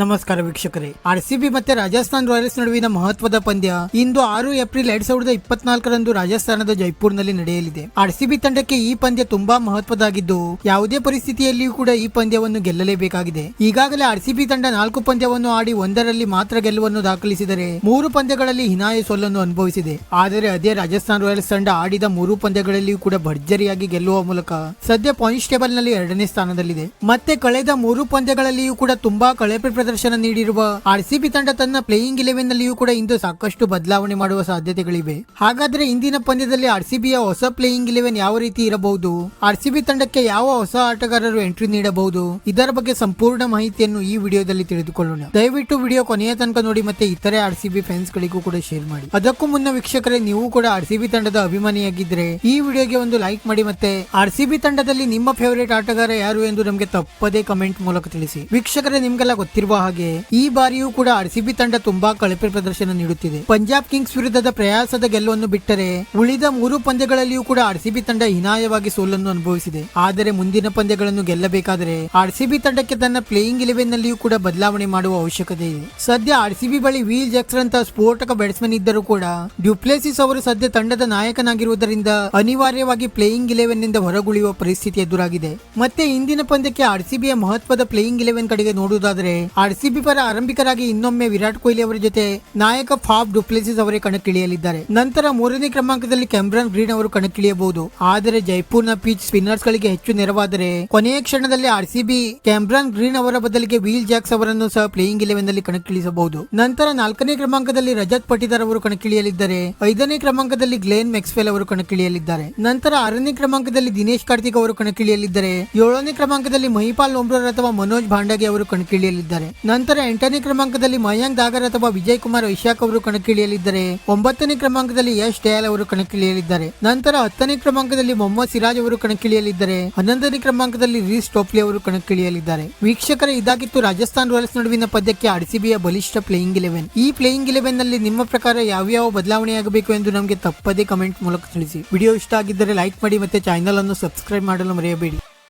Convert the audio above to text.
ನಮಸ್ಕಾರ ವೀಕ್ಷಕರೇ. ಆರ್ಸಿಬಿ ಮತ್ತೆ ರಾಜಸ್ಥಾನ್ ರಾಯಲ್ಸ್ ನಡುವಿನ ಮಹತ್ವದ ಪಂದ್ಯ ಇಂದು 6 ಏಪ್ರಿಲ್ 2024ರಂದು ರಾಜಸ್ಥಾನದ ಜೈಪುರ್ನಲ್ಲಿ ನಡೆಯಲಿದೆ. ಆರ್ಸಿಬಿ ತಂಡಕ್ಕೆ ಈ ಪಂದ್ಯ ತುಂಬಾ ಮಹತ್ವದಾಗಿದ್ದು ಯಾವುದೇ ಪರಿಸ್ಥಿತಿಯಲ್ಲಿಯೂ ಕೂಡ ಈ ಪಂದ್ಯವನ್ನು ಗೆಲ್ಲಲೇಬೇಕಾಗಿದೆ. ಈಗಾಗಲೇ ಆರ್ಸಿಬಿ ತಂಡ 4 ಪಂದ್ಯವನ್ನು ಆಡಿ 1ರಲ್ಲಿ ಮಾತ್ರ ಗೆಲುವನ್ನು ದಾಖಲಿಸಿದರೆ 3 ಪಂದ್ಯಗಳಲ್ಲಿ ಹೀನಾಯ ಸೋಲನ್ನು ಅನುಭವಿಸಿದೆ. ಆದರೆ ಅದೇ ರಾಜಸ್ಥಾನ್ ರಾಯಲ್ಸ್ ತಂಡ ಆಡಿದ 3 ಪಂದ್ಯಗಳಲ್ಲಿಯೂ ಕೂಡ ಭರ್ಜರಿಯಾಗಿ ಗೆಲ್ಲುವ ಮೂಲಕ ಸದ್ಯ ಪಾಯಿಂಟ್ಸ್ ಟೇಬಲ್ ನಲ್ಲಿ 2ನೇ ಸ್ಥಾನದಲ್ಲಿದೆ. ಮತ್ತೆ ಕಳೆದ 3 ಪಂದ್ಯಗಳಲ್ಲಿಯೂ ಕೂಡ ತುಂಬಾ ಕಳಪೆ ಪ್ರದರ್ಶನ ನೀಡಿರುವ ಆರ್ಸಿಬಿ ತಂಡ ತನ್ನ ಪ್ಲೇಯಿಂಗ್ 11 ನಲ್ಲಿಯೂ ಕೂಡ ಇಂದು ಸಾಕಷ್ಟು ಬದಲಾವಣೆ ಮಾಡುವ ಸಾಧ್ಯತೆಗಳಿವೆ. ಹಾಗಾದ್ರೆ ಇಂದಿನ ಪಂದ್ಯದಲ್ಲಿ ಆರ್ಸಿಬಿಯ ಹೊಸ ಪ್ಲೇಯಿಂಗ್ 11 ಯಾವ ರೀತಿ ಇರಬಹುದು, ಆರ್ಸಿಬಿ ತಂಡಕ್ಕೆ ಯಾವ ಹೊಸ ಆಟಗಾರರು ಎಂಟ್ರಿ ನೀಡಬಹುದು, ಇದರ ಬಗ್ಗೆ ಸಂಪೂರ್ಣ ಮಾಹಿತಿಯನ್ನು ಈ ವಿಡಿಯೋದಲ್ಲಿ ತಿಳಿದುಕೊಳ್ಳೋಣ. ದಯವಿಟ್ಟು ವಿಡಿಯೋ ಕೊನೆಯ ತನಕ ನೋಡಿ ಮತ್ತೆ ಇತರೆ ಆರ್ಸಿಬಿ ಫ್ಯಾನ್ಸ್ ಗಳಿಗೂ ಕೂಡ ಶೇರ್ ಮಾಡಿ. ಅದಕ್ಕೂ ಮುನ್ನ ವೀಕ್ಷಕರೇ, ನೀವು ಕೂಡ ಆರ್ಸಿಬಿ ತಂಡದ ಅಭಿಮಾನಿಯಾಗಿದ್ರೆ ಈ ವಿಡಿಯೋಗೆ ಒಂದು ಲೈಕ್ ಮಾಡಿ ಮತ್ತೆ ಆರ್ಸಿಬಿ ತಂಡದಲ್ಲಿ ನಿಮ್ಮ ಫೇವರೇಟ್ ಆಟಗಾರ ಯಾರು ಎಂದು ನಮಗೆ ತಪ್ಪದೇ ಕಮೆಂಟ್ ಮೂಲಕ ತಿಳಿಸಿ. ವೀಕ್ಷಕರೇ, ನಿಮ್ಗೆಲ್ಲ ಗೊತ್ತಿರುವ ಹಾಗೆ ಈ ಬಾರಿಯೂ ಕೂಡ ಆರ್ಸಿಬಿ ತಂಡ ತುಂಬಾ ಕಳಪೆ ಪ್ರದರ್ಶನ ನೀಡುತ್ತಿದೆ. ಪಂಜಾಬ್ ಕಿಂಗ್ಸ್ ವಿರುದ್ಧದ ಪ್ರಯಾಸದ ಗೆಲುವನ್ನು ಬಿಟ್ಟರೆ ಉಳಿದ 3 ಪಂದ್ಯಗಳಲ್ಲಿಯೂ ಕೂಡ ಆರ್ಸಿಬಿ ತಂಡ ಹೀನಾಯವಾಗಿ ಸೋಲನ್ನು ಅನುಭವಿಸಿದೆ. ಆದರೆ ಮುಂದಿನ ಪಂದ್ಯಗಳನ್ನು ಗೆಲ್ಲಬೇಕಾದರೆ ಆರ್ಸಿಬಿ ತಂಡಕ್ಕೆ ತನ್ನ ಪ್ಲೇಯಿಂಗ್ 11 ನಲ್ಲಿಯೂ ಕೂಡ ಬದಲಾವಣೆ ಮಾಡುವ ಅವಶ್ಯಕತೆ ಇದೆ. ಸದ್ಯ ಆರ್ಸಿಬಿ ಬಳಿ ವಿಲ್ ಜಾಕ್ಸ್ ರಂತಹ ಸ್ಫೋಟಕ ಬ್ಯಾಟ್ಸ್ಮನ್ ಇದ್ದರೂ ಕೂಡ ಡ್ಯುಪ್ಲೆಸಿಸ್ ಅವರು ಸದ್ಯ ತಂಡದ ನಾಯಕನಾಗಿರುವುದರಿಂದ ಅನಿವಾರ್ಯವಾಗಿ ಪ್ಲೇಯಿಂಗ್ 11 ನಿಂದ ಹೊರಗುಳಿಯುವ ಪರಿಸ್ಥಿತಿ ಎದುರಾಗಿದೆ. ಮತ್ತೆ ಇಂದಿನ ಪಂದ್ಯಕ್ಕೆ ಆರ್ಸಿಬಿಯ ಮಹತ್ವದ ಪ್ಲೇಯಿಂಗ್ 11 ಕಡೆಗೆ ನೋಡುವುದಾದರೆ ಆರ್ಸಿಬಿ ಪರ ಆರಂಭಿಕರಾಗಿ ಇನ್ನೊಮ್ಮೆ ವಿರಾಟ್ ಕೊಹ್ಲಿ ಅವರ ಜೊತೆ ನಾಯಕ ಫಾಫ್ ಡುಪ್ಲೆಸಿಸ್ ಅವರೇ ಕಣಕ್ಕಿಳಿಯಲಿದ್ದಾರೆ. ನಂತರ 3ನೇ ಕ್ರಮಾಂಕದಲ್ಲಿ ಕ್ಯಾಮ್ರಾನ್ ಗ್ರೀನ್ ಅವರು ಕಣಕ್ಕಿಳಿಯಬಹುದು. ಆದರೆ ಜೈಪುರ್ನ ಪಿಚ್ ಸ್ಪಿನ್ನರ್ಸ್ ಗಳಿಗೆ ಹೆಚ್ಚು ನೆರವಾದರೆ ಕೊನೆಯ ಕ್ಷಣದಲ್ಲಿ ಆರ್ಸಿಬಿ ಕ್ಯಾಮ್ರಾನ್ ಗ್ರೀನ್ ಅವರ ಬದಲಿಗೆ ವಿಲ್ ಜಾಕ್ಸ್ ಅವರನ್ನು ಸಹ ಪ್ಲೇಯಿಂಗ್ 11 ನಲ್ಲಿ ಕಣಕ್ಕಿಳಿಸಬಹುದು. ನಂತರ 4ನೇ ಕ್ರಮಾಂಕದಲ್ಲಿ ರಜತ್ ಪಟಿದಾರ್ ಅವರು ಕಣಕ್ಕಿಳಿಯಲಿದ್ದಾರೆ. 5ನೇ ಕ್ರಮಾಂಕದಲ್ಲಿ ಗ್ಲೇನ್ ಮ್ಯಾಕ್ಸ್ವೆಲ್ ಅವರು ಕಣಕ್ಕಿಳಿಯಲಿದ್ದಾರೆ. ನಂತರ 6ನೇ ಕ್ರಮಾಂಕದಲ್ಲಿ ದಿನೇಶ್ ಕಾರ್ತಿಕ್ ಅವರು ಕಣಕ್ಕಿಳಿಯಲಿದ್ದಾರೆ. 7ನೇ ಕ್ರಮಾಂಕದಲ್ಲಿ ಮಹಿಪಾಲ್ ಲೋಮ್ರೋರ್ ಅಥವಾ ಮನೋಜ್ ಭಾಂಡಾಗೆ ಅವರು ಕಣಕ್ಕಿಳಿಯಲಿದ್ದಾರೆ. ನಂತರ 8ನೇ ಕ್ರಮಾಂಕದಲ್ಲಿ ಮಯಾಂಕ್ ದಾಗರ್ ಅಥವಾ ವಿಜಯ್ ಕುಮಾರ್ ವೈಶಾಖ್ ಅವರು ಕಣಕ್ಕಿಳಿಯಲಿದ್ದಾರೆ. 9ನೇ ಕ್ರಮಾಂಕದಲ್ಲಿ ಯಶ್ ದಯಾಲ್ ಅವರು ಕಣಕ್ಕಿಳಿಯಲಿದ್ದಾರೆ. ನಂತರ 10ನೇ ಕ್ರಮಾಂಕದಲ್ಲಿ ಮೊಹಮ್ಮದ್ ಸಿರಾಜ್ ಅವರು ಕಣಕ್ಕಿಳಿಯಲಿದ್ದಾರೆ. 11ನೇ ಕ್ರಮಾಂಕದಲ್ಲಿ ರೀಸ್ ಟೋಪ್ಲಿ ಅವರು ಕಣಕ್ಕಿಳಿಯಲಿದ್ದಾರೆ. ವೀಕ್ಷಕರೇ, ಇದಾಗಿತ್ತು ರಾಜಸ್ಥಾನ್ ರಾಯಲ್ಸ್ ನಡುವಿನ ಪಂದ್ಯಕ್ಕೆ ಆರ್ಸಿಬಿಯ ಬಲಿಷ್ಠ ಪ್ಲೇಯಿಂಗ್ 11. ಈ ಪ್ಲೇಯಿಂಗ್ 11 ನಲ್ಲಿ ನಿಮ್ಮ ಪ್ರಕಾರ ಯಾವ್ಯಾವ ಬದಲಾವಣೆಯಾಗಬೇಕು ಎಂದು ನಮಗೆ ತಪ್ಪದೇ ಕಮೆಂಟ್ ಮೂಲಕ ತಿಳಿಸಿ. ವಿಡಿಯೋ ಇಷ್ಟ ಆಗಿದ್ದರೆ ಲೈಕ್ ಮಾಡಿ ಮತ್ತೆ ಚಾನೆಲ್ ಅನ್ನು ಸಬ್ಸ್ಕ್ರೈಬ್ ಮಾಡಲು ಮರೆಯಬೇಡಿ.